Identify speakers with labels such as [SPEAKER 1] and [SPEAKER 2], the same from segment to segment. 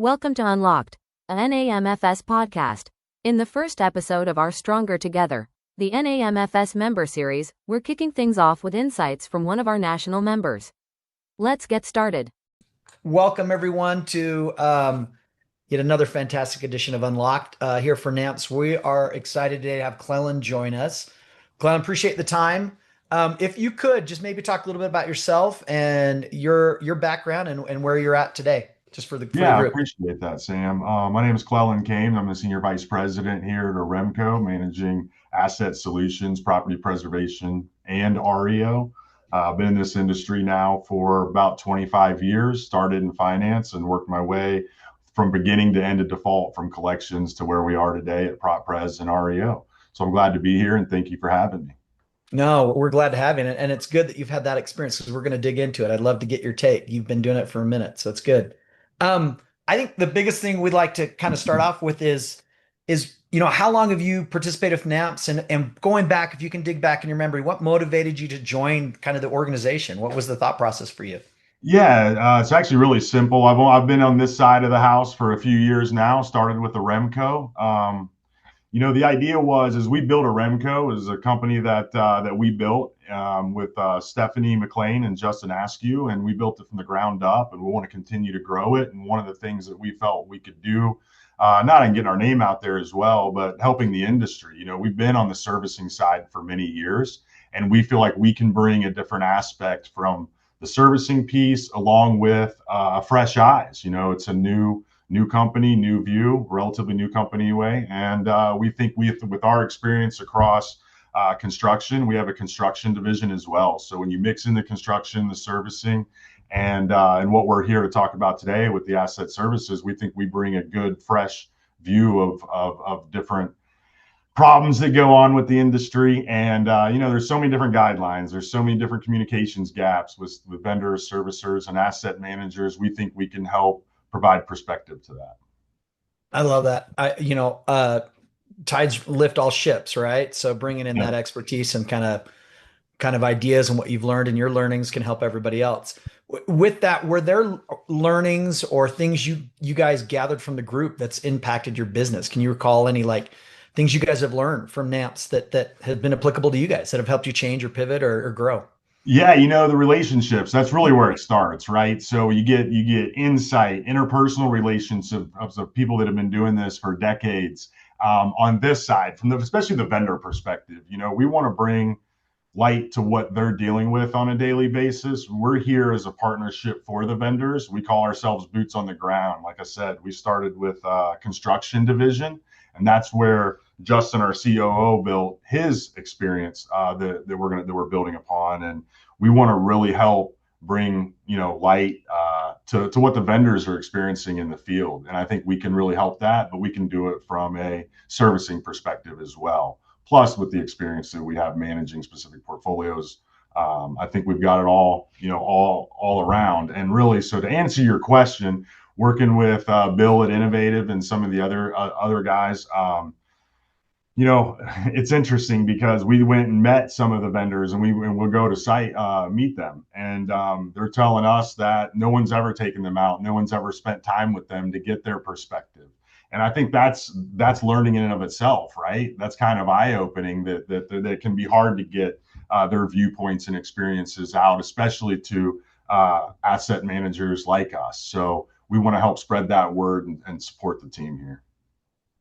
[SPEAKER 1] Welcome to Unlocked, a NAMFS podcast. In the first episode of our Stronger Together, the NAMFS Member Series, we're kicking things off with insights from one of our national members. Let's get started.
[SPEAKER 2] Welcome everyone to yet another fantastic edition of Unlocked here for NAMFS. We are excited today to have Clellan join us. Clellan, appreciate the time. If you could just maybe talk a little bit about yourself and your background and where you're at today, just for the
[SPEAKER 3] Yeah, I
[SPEAKER 2] group.
[SPEAKER 3] appreciate that, Sam. My name is Clellan Kane. I'm the Senior Vice President here at AREMCO, managing asset solutions, property preservation, and REO. I've been in this industry now for about 25 years, started in finance and worked my way from beginning to end of default, from collections to where we are today at Prop Pres and REO. So I'm glad to be here and thank you for having me.
[SPEAKER 2] No, we're glad to have you. And it's good that you've had that experience because we're going to dig into it. I'd love to get your take. You've been doing it for a minute, so it's good. I think the biggest thing we'd like to kind of start off with is how long have you participated with NAMFS and going back, if you can dig back in your memory, what motivated you to join kind of the organization? What was the thought process for you?
[SPEAKER 3] Yeah, it's actually really simple. I've been on this side of the house for a few years now. Started with AREMCO. The idea was is we built AREMCO as a company that we built with Stephanie McLean and Justin Askew, and we built it from the ground up, and we want to continue to grow it. And one of the things that we felt we could do, not in getting our name out there as well, but helping the industry. We've been on the servicing side for many years, and we feel like we can bring a different aspect from the servicing piece along with fresh eyes. It's a new company, new view, relatively new company anyway. And we think with our experience across construction, we have a construction division as well. So when you mix in the construction, the servicing, and what we're here to talk about today with the asset services, we think we bring a good, fresh view of different problems that go on with the industry. And there's so many different guidelines. There's so many different communications gaps with vendors, servicers, and asset managers. We think we can help provide perspective to that.
[SPEAKER 2] I love that. Tides lift all ships, right? So bringing in that expertise and kind of ideas and what you've learned and your learnings can help everybody else. With that, were there learnings or things you guys gathered from the group that's impacted your business? Can you recall any things you guys have learned from NAMFS that have been applicable to you guys that have helped you change or pivot or grow?
[SPEAKER 3] Yeah, the relationships, that's really where it starts, right? So you get insight, interpersonal relationships of people that have been doing this for decades on this side, especially the vendor perspective. We want to bring light to what they're dealing with on a daily basis. We're here as a partnership for the vendors. We call ourselves boots on the ground. Like I said, we started with construction division, and that's where Justin, our COO, built his experience that we're building upon, and we want to really help bring light to what the vendors are experiencing in the field. And I think we can really help that, but we can do it from a servicing perspective as well. Plus, with the experience that we have managing specific portfolios, I think we've got it all around. And really, so to answer your question, working with Bill at Innovative and some of the other guys. It's interesting because we went and met some of the vendors, and we'll go to site, meet them, and they're telling us that no one's ever taken them out, no one's ever spent time with them to get their perspective. And I think that's learning in and of itself, right? That's kind of eye-opening that can be hard to get their viewpoints and experiences out, especially to asset managers like us. So we want to help spread that word and support the team here.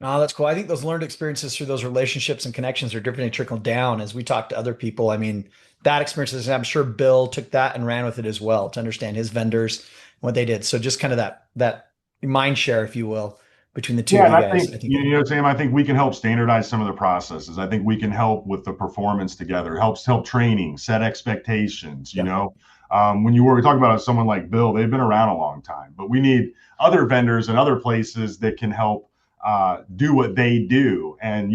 [SPEAKER 2] Oh, that's cool. I think those learned experiences through those relationships and connections are definitely trickled down as we talk to other people. I mean, that experience, I'm sure Bill took that and ran with it as well to understand his vendors and what they did. So just kind of that mind share, if you will, between the two of you guys.
[SPEAKER 3] I think Sam, I think we can help standardize some of the processes. I think we can help with the performance together. Help training, set expectations. When we talk about someone like Bill, they've been around a long time, but we need other vendors and other places that can help do what they do. And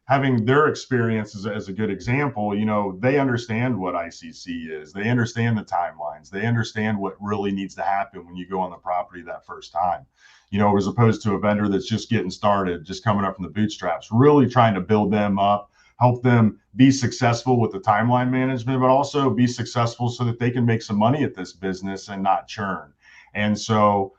[SPEAKER 3] having their experience as a good example, they understand what ICC is, they understand the timelines, they understand what really needs to happen when you go on the property that first time, as opposed to a vendor that's just getting started, just coming up from the bootstraps, really trying to build them up, help them be successful with the timeline management, but also be successful so that they can make some money at this business and not churn. And so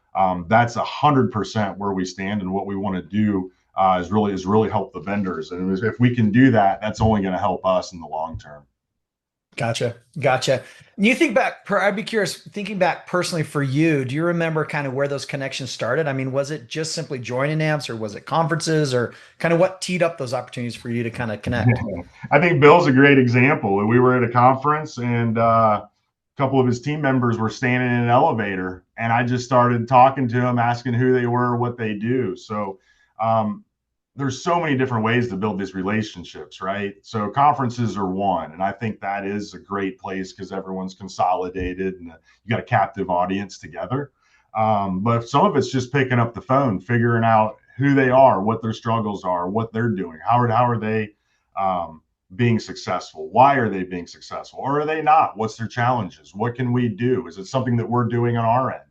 [SPEAKER 3] That's 100% where we stand, and what we want to do is really help the vendors. And if we can do that, that's only going to help us in the long term.
[SPEAKER 2] Gotcha. You think back, I'd be curious, thinking back personally for you, do you remember kind of where those connections started? I mean, was it just simply joining NAMFS, or was it conferences, or kind of what teed up those opportunities for you to kind of connect?
[SPEAKER 3] I think Bill's a great example. We were at a conference, and a couple of his team members were standing in an elevator, and I just started talking to them, asking who they were, what they do. So there's so many different ways to build these relationships, right? So conferences are one, and I think that is a great place because everyone's consolidated and you got a captive audience together. But some of it's just picking up the phone, figuring out who they are, what their struggles are, what they're doing, how are they being successful, why are they being successful, or are they not? What's their challenges? What can we do? Is it something that we're doing on our end?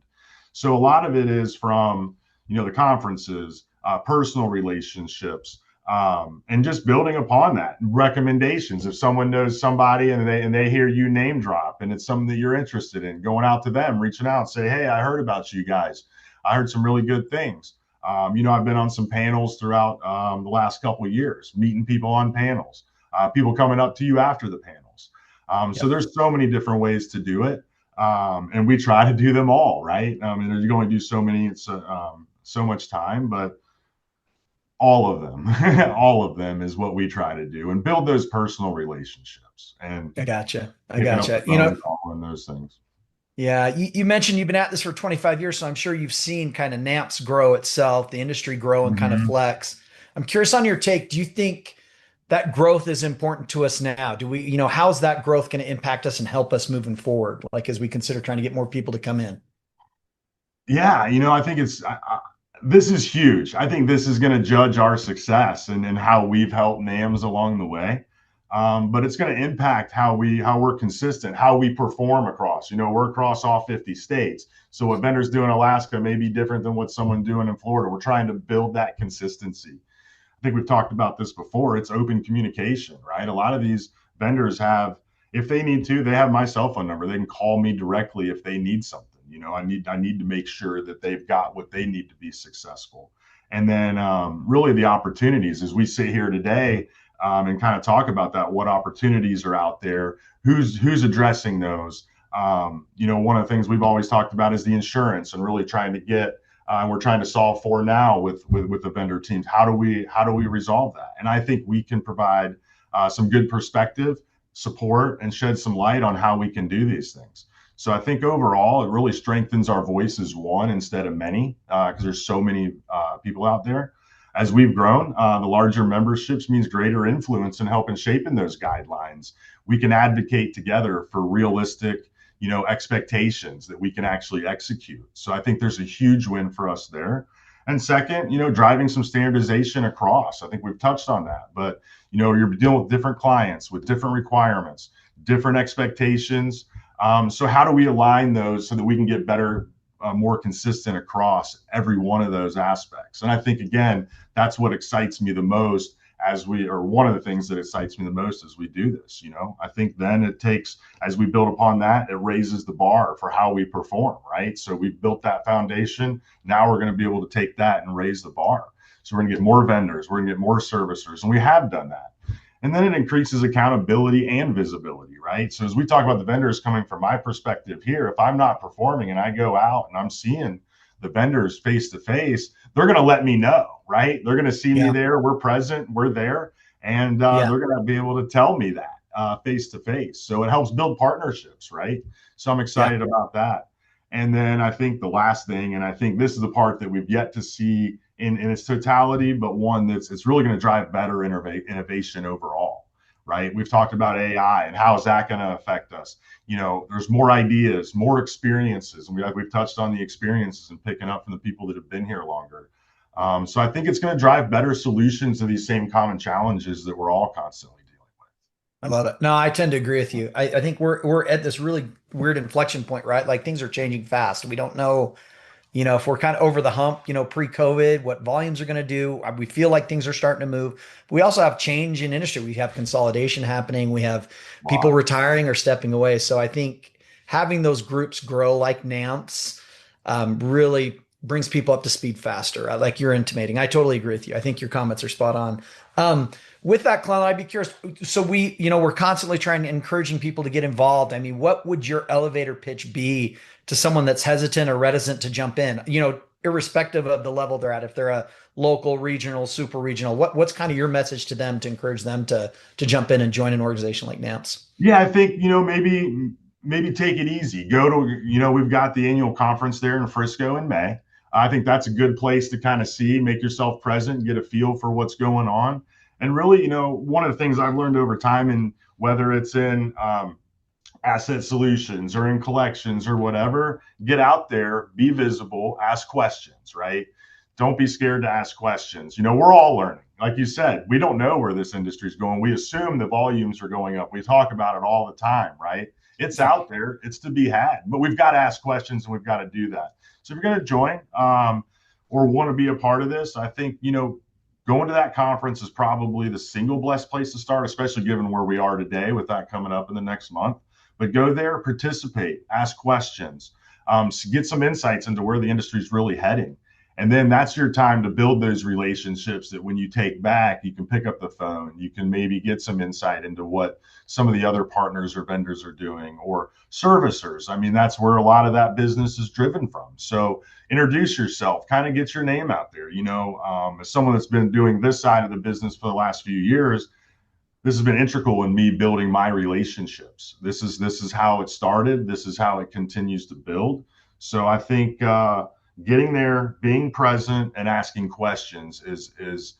[SPEAKER 3] So a lot of it is from the conferences, personal relationships, and just building upon that. Recommendations. If someone knows somebody and they hear you name drop and it's something that you're interested in, going out to them, reaching out, say, hey, I heard about you guys. I heard some really good things. I've been on some panels throughout the last couple of years, meeting people on panels, people coming up to you after the panels. So there's so many different ways to do it. And we try to do them all, right? I mean, you're going to do so many, it's so much time, but all of them is what we try to do and build those personal relationships. And
[SPEAKER 2] I gotcha.
[SPEAKER 3] And those things.
[SPEAKER 2] Yeah. You mentioned you've been at this for 25 years. So I'm sure you've seen kind of NAMFS grow itself, the industry grow and kind of flex. I'm curious on your take. Do you think that growth is important to us now? Do we, how's that growth going to impact us and help us moving forward? Like, as we consider trying to get more people to come in?
[SPEAKER 3] Yeah. I think this is huge. I think this is going to judge our success and how we've helped NAMs along the way. But it's going to impact how we're consistent, how we perform across. We're across all 50 states. So what vendors do in Alaska may be different than what someone doing in Florida. We're trying to build that consistency. I think we've talked about this before. It's open communication, right? A lot of these vendors have, if they need to, they have my cell phone number. They can call me directly if they need something. I need to make sure that they've got what they need to be successful. And then really the opportunities as we sit here today and kind of talk about that, what opportunities are out there, who's addressing those. One of the things we've always talked about is the insurance and really trying to get, we're trying to solve for now with the vendor teams. How do we resolve that? And I think we can provide some good perspective, support, and shed some light on how we can do these things. So I think overall, it really strengthens our voice as one instead of many, because there's so many people out there. As we've grown, the larger memberships means greater influence in helping shaping those guidelines. We can advocate together for realistic, expectations that we can actually execute. So I think there's a huge win for us there. And second, driving some standardization across. I think we've touched on that, but you're dealing with different clients with different requirements, different expectations. So how do we align those so that we can get better, more consistent across every one of those aspects? And I think, again, that's what excites me the most one of the things that excites me the most as we do this. I think then it takes, as we build upon that, it raises the bar for how we perform, right? So we've built that foundation. Now we're going to be able to take that and raise the bar. So we're going to get more vendors, we're going to get more servicers, and we have done that. And then it increases accountability and visibility, right? So as we talk about the vendors, coming from my perspective here, if I'm not performing and I go out and I'm seeing the vendors face to face, they're going to let me know, right? They're going to see me there. We're present, we're there, and they're going to be able to tell me that face to face. So it helps build partnerships, right? So I'm excited about that. And then I think the last thing, and I think this is the part that we've yet to see in its totality, but one it's really going to drive better innovation overall, right? We've talked about AI and how is that going to affect us. There's more ideas, more experiences, and we've touched on the experiences and picking up from the people that have been here longer. So I think it's going to drive better solutions to these same common challenges that we're all constantly dealing with.
[SPEAKER 2] I love it. No, I tend to agree with you. I think we're at this really weird inflection point, right? Like, things are changing fast. We don't know, if we're kind of over the hump, pre-COVID, what volumes are going to do. We feel like things are starting to move. But we also have change in industry. We have consolidation happening. We have people retiring or stepping away. So I think having those groups grow like NAMFS really brings people up to speed faster, like you're intimating. I totally agree with you. I think your comments are spot on. With that, Clellan, I'd be curious. So we're constantly trying to encouraging people to get involved. I mean, what would your elevator pitch be to someone that's hesitant or reticent to jump in? Irrespective of the level they're at, if they're a local, regional, super regional, what's kind of your message to them to encourage them to jump in and join an organization like NAMFS?
[SPEAKER 3] Yeah, I think, maybe take it easy. Go to, we've got the annual conference there in Frisco in May. I think that's a good place to kind of make yourself present, get a feel for what's going on. And really, one of the things I've learned over time, and whether it's in asset solutions or in collections or whatever, get out there, be visible, ask questions, right? Don't be scared to ask questions. We're all learning. Like you said, we don't know where this industry is going. We assume the volumes are going up. We talk about it all the time, right? It's out there. It's to be had. But we've got to ask questions, and we've got to do that. So if you're going to join or want to be a part of this, I think, going to that conference is probably the single best place to start, especially given where we are today with that coming up in the next month. But go there, participate, ask questions, get some insights into where the industry is really heading. And then that's your time to build those relationships that when you take back, you can pick up the phone, you can maybe get some insight into what some of the other partners or vendors are doing, or servicers. I mean, that's where a lot of that business is driven from. So introduce yourself, kind of get your name out there. As someone that's been doing this side of the business for the last few years, this has been integral in me building my relationships. This is how it started. This is how it continues to build. So I think getting there, being present, and asking questions is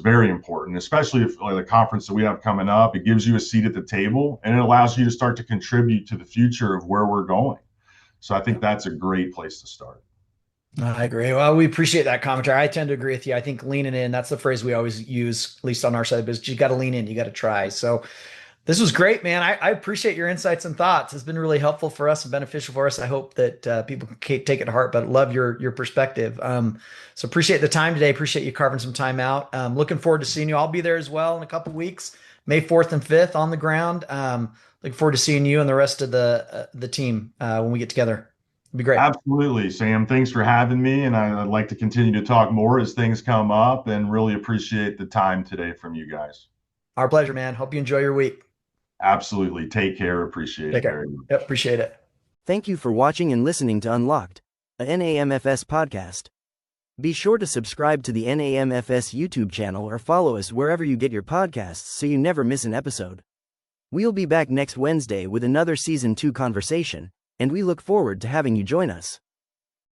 [SPEAKER 3] very important, especially if like the conference that we have coming up. It gives you a seat at the table, and it allows you to start to contribute to the future of where we're going. So I think that's a great place to start.
[SPEAKER 2] I agree. Well, we appreciate that commentary. I tend to agree with you. I think leaning in, that's the phrase we always use, at least on our side of business. You got to lean in, you got to try. So this was great, man. I appreciate your insights and thoughts. It's been really helpful for us and beneficial for us. I hope that people can take it to heart, but love your perspective. So appreciate the time today. Appreciate you carving some time out. Looking forward to seeing you. I'll be there as well in a couple of weeks, May 4th and 5th on the ground. Looking forward to seeing you and the rest of the team when we get together. It'd be great.
[SPEAKER 3] Absolutely, Sam. Thanks for having me. And I'd like to continue to talk more as things come up, and really appreciate the time today from you guys.
[SPEAKER 2] Our pleasure, man. Hope you enjoy your week.
[SPEAKER 3] Absolutely. Take care. Appreciate it very much.
[SPEAKER 2] Yep, appreciate it.
[SPEAKER 4] Thank you for watching and listening to Unlocked, a NAMFS podcast. Be sure to subscribe to the NAMFS YouTube channel or follow us wherever you get your podcasts so you never miss an episode. We'll be back next Wednesday with another Season 2 conversation, and we look forward to having you join us.